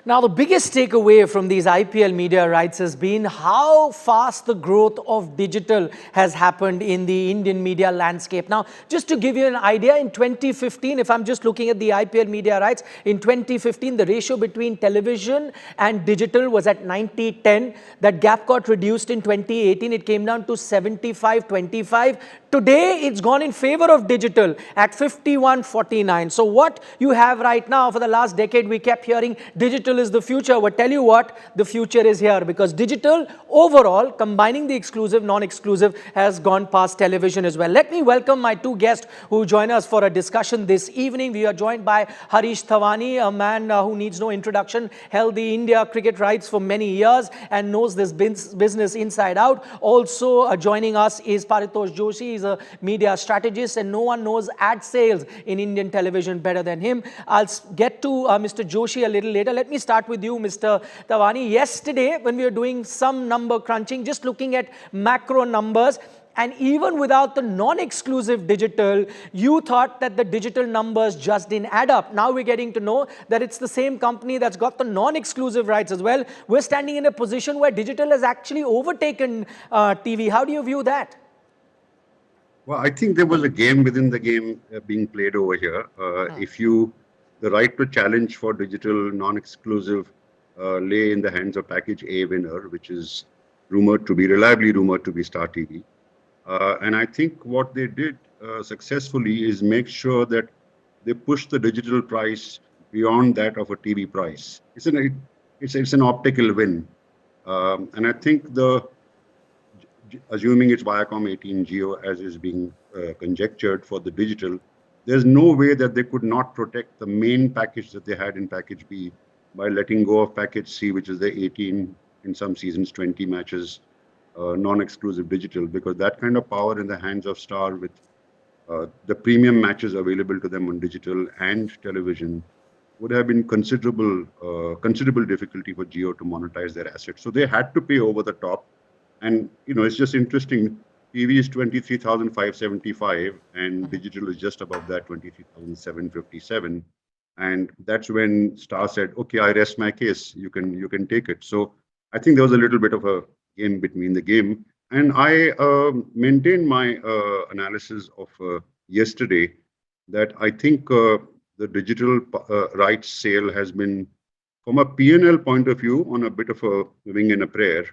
Now, the biggest takeaway from these IPL media rights has been how fast the growth of digital has happened in the Indian media landscape. Now, just to give you an idea, in 2015, if I'm just looking at the IPL media rights, in 2015, the ratio between television and digital was at 90-10. That gap got reduced in 2018. It came down to 75-25. Today, it's gone in favor of digital at 51-49. So what you have right now, for the last decade, we kept hearing digital is the future. But tell you what, the future is here, because digital overall, combining the exclusive, non-exclusive, has gone past television as well. Let me welcome my two guests who join us for a discussion this evening. We are joined by Harish Thawani, a man who needs no introduction, held the India cricket rights for many years and knows this business inside out. Also joining us is Paritosh Joshi. He's a media strategist, and no one knows ad sales in Indian television better than him. I'll get to Mr. Joshi a little later. Let me start with you, Mr. Thawani. Yesterday, when we were doing some number crunching, just looking at macro numbers, and even without the non-exclusive digital, you thought that the digital numbers just didn't add up. Now we're getting to know that it's the same company that's got the non-exclusive rights as well. We're standing in a position where digital has actually overtaken TV. How do you view that? Well, I think there was a game within the game being played over here. The right to challenge for digital non-exclusive lay in the hands of package A winner, which is reliably rumored to be Star TV. And I think what they did successfully is make sure that they push the digital price beyond that of a TV price. It's an optical win. And I think assuming it's Viacom 18 Geo as is being conjectured for the digital, there's no way that they could not protect the main package that they had in package B by letting go of package C, which is the 18, in some seasons, 20 matches, non-exclusive digital, because that kind of power in the hands of Star with the premium matches available to them on digital and television would have been considerable difficulty for Geo to monetize their assets. So they had to pay over the top. And, it's just interesting. TV is 23,575 and digital is just above that, 23,757. And that's when Star said, okay, I rest my case. You can take it. So I think there was a little bit of a game between the game. And I maintain my analysis of yesterday that I think the digital rights sale has been, from a P&L point of view, on a bit of a wing and a prayer.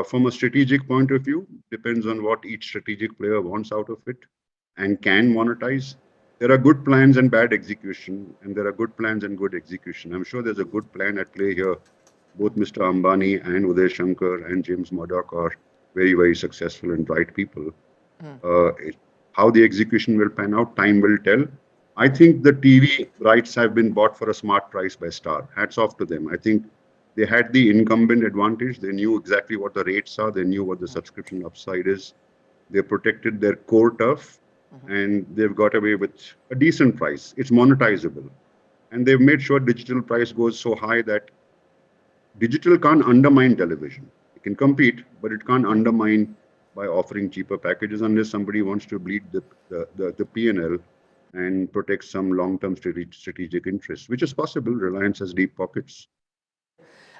From a strategic point of view, depends on what each strategic player wants out of it and can monetize. There are good plans and bad execution, and there are good plans and good execution. I'm sure there's a good plan at play here. Both Mr. Ambani and Uday Shankar and James Murdoch are very, very successful and bright people. How the execution will pan out, time will tell. I think the TV rights have been bought for a smart price by Star. Hats off to them. I think they had the incumbent advantage. They knew exactly what the rates are. They knew what the subscription upside is. They protected their core turf, and they've got away with a decent price. It's monetizable. And they've made sure digital price goes so high that digital can't undermine television. It can compete, but it can't undermine by offering cheaper packages unless somebody wants to bleed the P&L and protect some long-term strategic interests, which is possible. Reliance has deep pockets.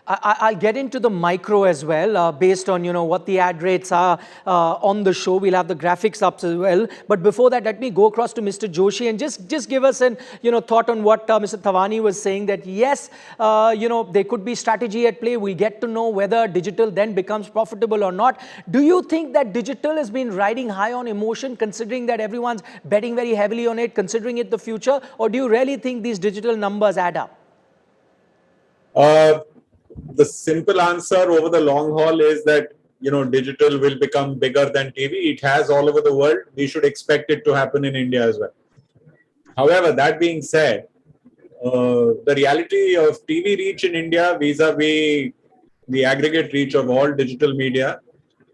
I'll get into the micro as well, based on, what the ad rates are on the show. We'll have the graphics up as well. But before that, let me go across to Mr. Joshi and just give us an, thought on what Mr. Thawani was saying, that yes, there could be strategy at play. We get to know whether digital then becomes profitable or not. Do you think that digital has been riding high on emotion, considering that everyone's betting very heavily on it, considering it the future? Or do you really think these digital numbers add up? The simple answer over the long haul is that, digital will become bigger than TV. It has all over the world. We should expect it to happen in India as well. However, that being said, the reality of TV reach in India vis-a-vis the aggregate reach of all digital media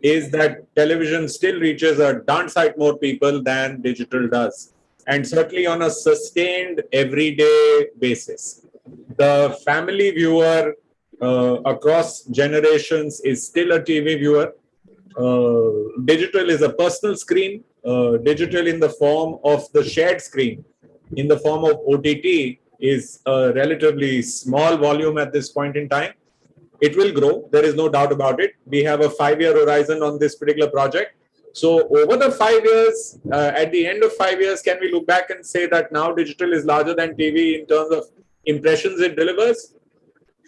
is that television still reaches a darn sight more people than digital does. And certainly on a sustained everyday basis. The family viewer across generations is still a TV viewer. Digital is a personal screen. Digital in the form of the shared screen, in the form of OTT, is a relatively small volume at this point in time. It will grow. There is no doubt about it. We have a 5-year horizon on this particular project. So over the 5 years, at the end of 5 years, can we look back and say that now digital is larger than TV in terms of impressions it delivers?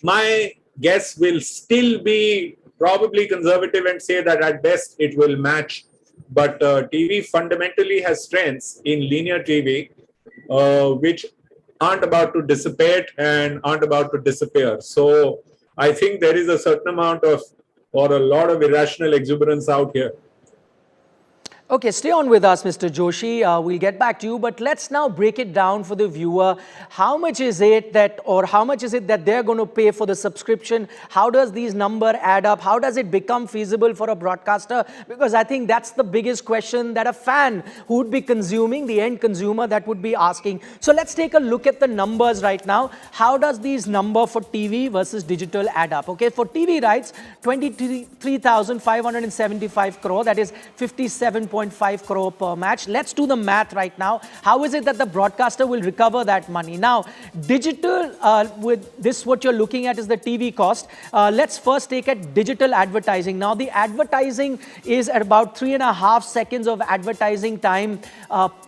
My guess will still be probably conservative and say that at best it will match. But TV fundamentally has strengths in linear TV, which aren't about to dissipate and aren't about to disappear. So I think there is a certain amount of, or a lot of irrational exuberance out here. Okay, stay on with us, Mr. Joshi. We'll get back to you, but let's now break it down for the viewer. How much is it that, or how much is it that they're going to pay for the subscription? How does these number add up? How does it become feasible for a broadcaster? Because I think that's the biggest question that a fan who would be consuming, the end consumer, that would be asking. So let's take a look at the numbers right now. How does these number for TV versus digital add up? Okay, for TV rights, 23,575 crore, that is 57.5 crore per match. Let's do the math right now. How is it that the broadcaster will recover that money? Now, digital, with this, what you're looking at is the TV cost. Let's first take at digital advertising. Now, the advertising is at about 3.5 seconds of advertising time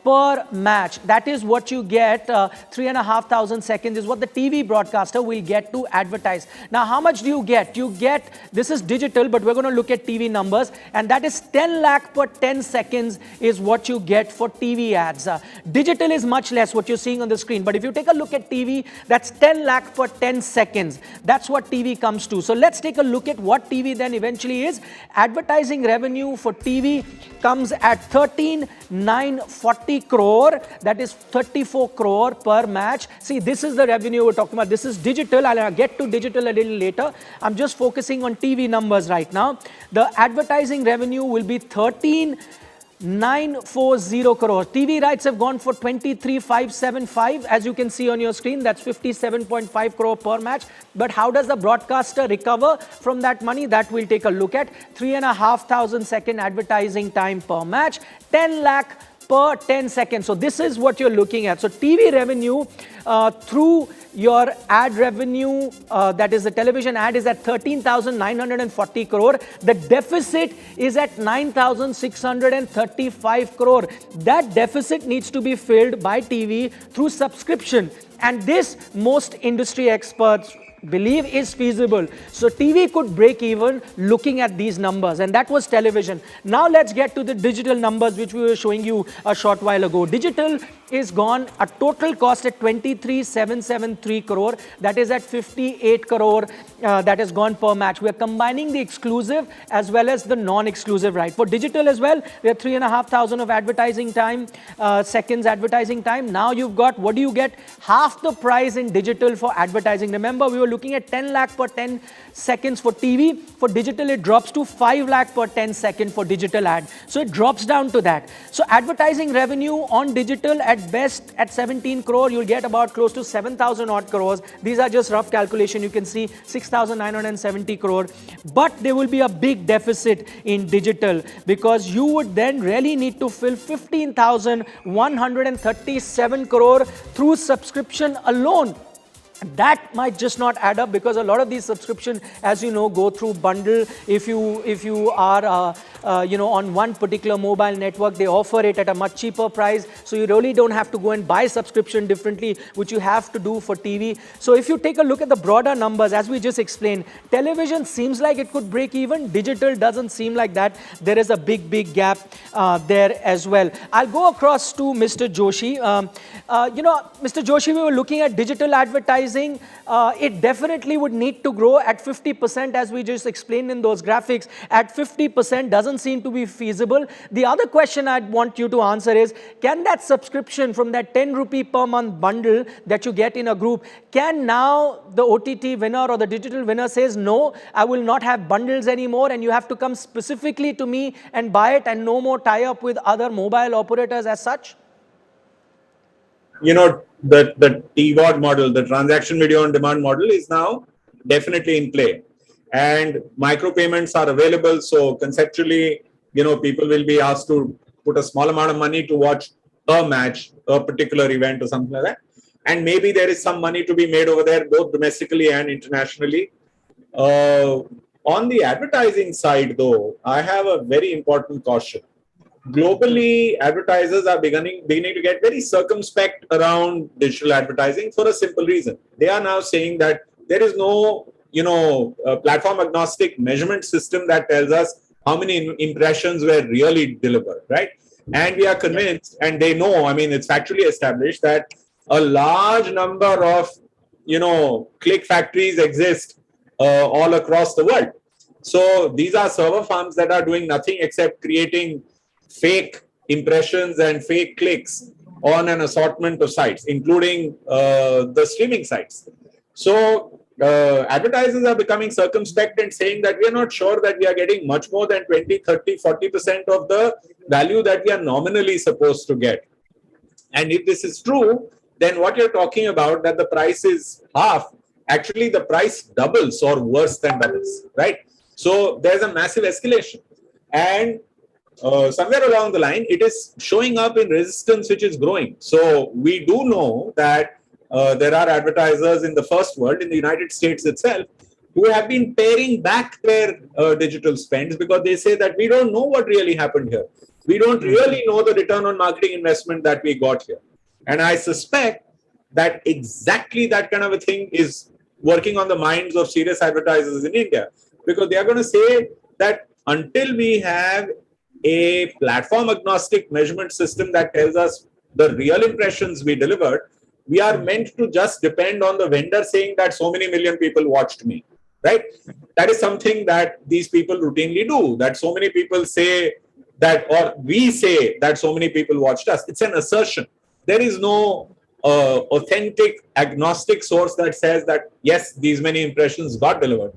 per match. That is what you get. 3,500 seconds is what the TV broadcaster will get to advertise. Now, how much do you get? You get, this is digital, but we're going to look at TV numbers, and that is 10 lakh per 10 seconds is what you get for TV ads. Digital is much less, what you're seeing on the screen. But if you take a look at TV, that's 10 lakh per 10 seconds. That's what TV comes to. So let's take a look at what TV then eventually is. Advertising revenue for TV comes at 13,940 crore. That is 34 crore per match. See, this is the revenue we're talking about. This is digital. I'll get to digital a little later. I'm just focusing on TV numbers right now. The advertising revenue will be 13,940 crore. TV rights have gone for 23,575. As you can see on your screen, that's 57.5 crore per match. But how does the broadcaster recover from that money? That we'll take a look at. 3,500 second advertising time per match. 10 lakh per 10 seconds. So this is what you're looking at. So TV revenue through your ad revenue, that is the television ad, is at 13,940 crore. The deficit is at 9,635 crore. That deficit needs to be filled by TV through subscription. And this, most industry experts believe, is feasible. So TV could break even looking at these numbers, and that was television. Now let's get to the digital numbers which we were showing you a short while ago. Digital is gone, a total cost at 23,773 crore. That is at 58 crore that has gone per match. We are combining the exclusive as well as the non-exclusive right. For digital as well, we have 3,500 of advertising time, seconds advertising time. Now you've got, what do you get? Half the price in digital for advertising. Remember, we were looking at 10 lakh per 10 seconds for TV. For digital, it drops to 5 lakh per 10 second for digital ad. So it drops down to that. So advertising revenue on digital at best at 17 crore, you'll get about close to 7,000 odd crores. These are just rough calculation. You can see 6,970 crore. But there will be a big deficit in digital because you would then really need to fill 15,137 crore through subscription alone. That might just not add up because a lot of these subscriptions, as you know, go through bundle. If you are on one particular mobile network, they offer it at a much cheaper price. So you really don't have to go and buy subscription differently, which you have to do for TV. So if you take a look at the broader numbers, as we just explained, television seems like it could break even. Digital doesn't seem like that. There is a big gap there as well. I'll go across to Mr. Joshi. Mr. Joshi, we were looking at digital advertising. It definitely would need to grow at 50%, as we just explained in those graphics. At 50% doesn't seem to be feasible. The other question I'd want you to answer is, can that subscription from that 10 rupee per month bundle that you get in a group, can now the OTT winner or the digital winner says, no, I will not have bundles anymore, and you have to come specifically to me and buy it and no more tie up with other mobile operators as such? The TVOD model, the transaction video on demand model, is now definitely in play, and micropayments are available. So conceptually, people will be asked to put a small amount of money to watch a match, a particular event or something like that. And maybe there is some money to be made over there, both domestically and internationally. On the advertising side, though, I have a very important caution. Globally, advertisers are beginning to get very circumspect around digital advertising for a simple reason. They are now saying that there is no, platform agnostic measurement system that tells us how many impressions were really delivered, right? And we are convinced, and they know, I mean, it's factually established that a large number of, click factories exist all across the world. So these are server farms that are doing nothing except creating fake impressions and fake clicks on an assortment of sites, including the streaming sites. So advertisers are becoming circumspect and saying that we are not sure that we are getting much more than 20, 30, 40% of the value that we are nominally supposed to get. And if this is true, then what you're talking about, that the price is half, actually the price doubles or worse than doubles, right? So there's a massive escalation. And somewhere along the line, it is showing up in resistance, which is growing. So we do know that there are advertisers in the first world, in the United States itself, who have been paring back their digital spends because they say that we don't know what really happened here. We don't really know the return on marketing investment that we got here. And I suspect that exactly that kind of a thing is working on the minds of serious advertisers in India, because they are going to say that until we have a platform agnostic measurement system that tells us the real impressions we delivered, we are meant to just depend on the vendor saying that so many million people watched me, right? That is something that these people routinely do, that so many people say that, or we say that so many people watched us. It's an assertion. There is no authentic agnostic source that says that, yes, these many impressions got delivered.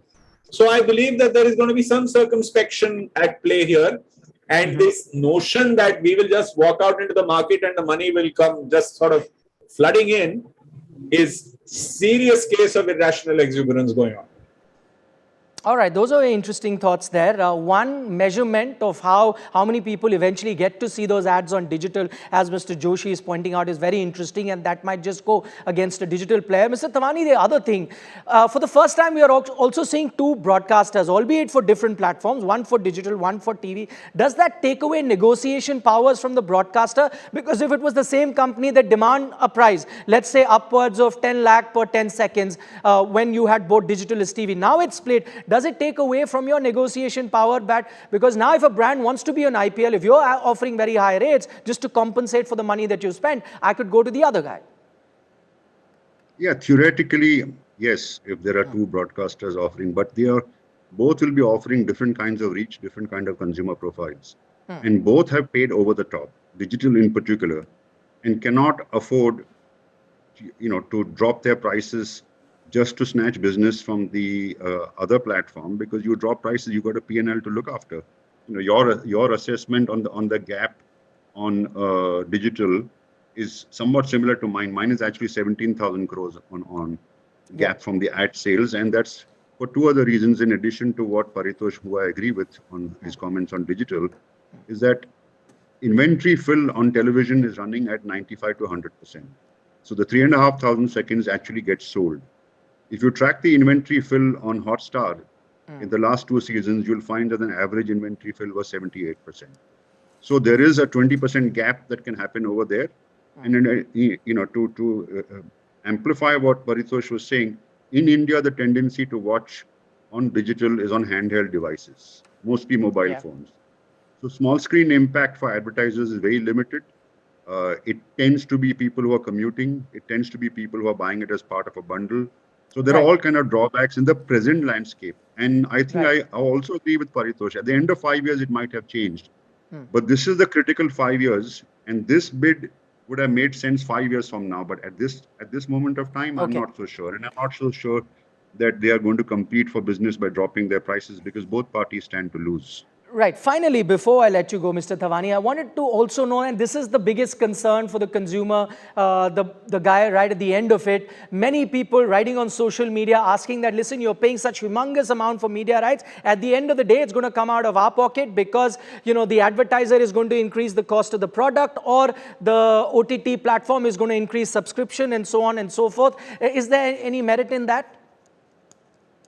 So I believe that there is going to be some circumspection at play here. And this notion that we will just walk out into the market and the money will come just sort of flooding in is serious case of irrational exuberance going on. All right, those are interesting thoughts there. One measurement of how many people eventually get to see those ads on digital, as Mr. Joshi is pointing out, is very interesting, and that might just go against a digital player. Mr. Tawani, the other thing, for the first time, we are also seeing two broadcasters, albeit for different platforms, one for digital, one for TV. Does that take away negotiation powers from the broadcaster? Because if it was the same company that demand a price, let's say upwards of 10 lakh per 10 seconds, when you had both digital as TV, now it's split. Does it take away from your negotiation power? Because now if a brand wants to be on IPL, if you're offering very high rates just to compensate for the money that you spent, I could go to the other guy. Yeah, theoretically, yes, if there are two broadcasters offering, but both will be offering different kinds of reach, different kind of consumer profiles. And both have paid over the top, digital in particular, and cannot afford, to drop their prices just to snatch business from the other platform. Because you drop prices, you got a P&L to look after. Your assessment on the gap on digital is somewhat similar to mine. Mine is actually 17,000 crores on gap from the ad sales, and that's for two other reasons. In addition to what Paritosh, who I agree with on his comments on digital, is that inventory fill on television is running at 95 to 100%. So the 3,500 seconds actually gets sold. If you track the inventory fill on Hotstar in the last two seasons, you'll find that an average inventory fill was 78%. So there is a 20% gap that can happen over there. And then, to amplify what Paritosh was saying, in India, the tendency to watch on digital is on handheld devices, mostly mobile phones. So small screen impact for advertisers is very limited. It tends to be people who are commuting. It tends to be people who are buying it as part of a bundle. So there are all kind of drawbacks in the present landscape. And I think I also agree with Paritosh. At the end of 5 years, it might have changed. But this is the critical 5 years. And this bid would have made sense 5 years from now. But at this moment of time, I'm not so sure. And I'm not so sure that they are going to compete for business by dropping their prices, because both parties stand to lose. Right. Finally, before I let you go, Mr. Thawani, I wanted to also know, and this is the biggest concern for the consumer, the guy right at the end of it. Many people writing on social media asking that, listen, you're paying such humongous amount for media rights. At the end of the day, it's going to come out of our pocket because, the advertiser is going to increase the cost of the product, or the OTT platform is going to increase subscription, and so on and so forth. Is there any merit in that?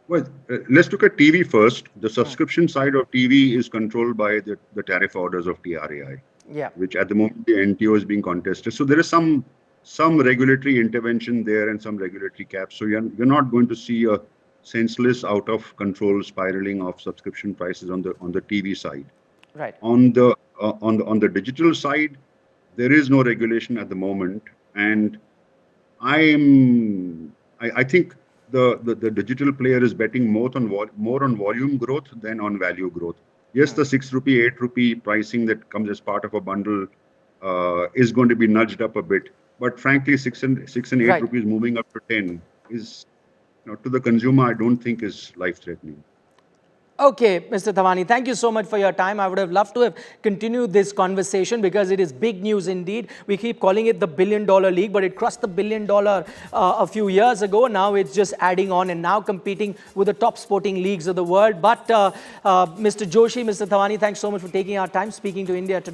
Well, let's look at TV first. The subscription side of TV is controlled by the tariff orders of TRAI, Yeah. which at the moment the NTO is being contested. So there is some regulatory intervention there and some regulatory caps. So you're not going to see a senseless, out of control spiraling of subscription prices on the TV side. Right. On the digital side, there is no regulation at the moment, and I think the digital player is betting more on volume growth than on value growth. Yes, the 6 rupee, 8 rupee pricing that comes as part of a bundle is going to be nudged up a bit. But frankly, 6 and 8 Right. rupees moving up to 10 is, to the consumer, I don't think is life-threatening. Okay, Mr. Thawani, thank you so much for your time. I would have loved to have continued this conversation because it is big news indeed. We keep calling it the $1 billion league, but it crossed the $1 billion a few years ago. Now it's just adding on and now competing with the top sporting leagues of the world. But Mr. Joshi, Mr. Thawani, thanks so much for taking our time speaking to India today.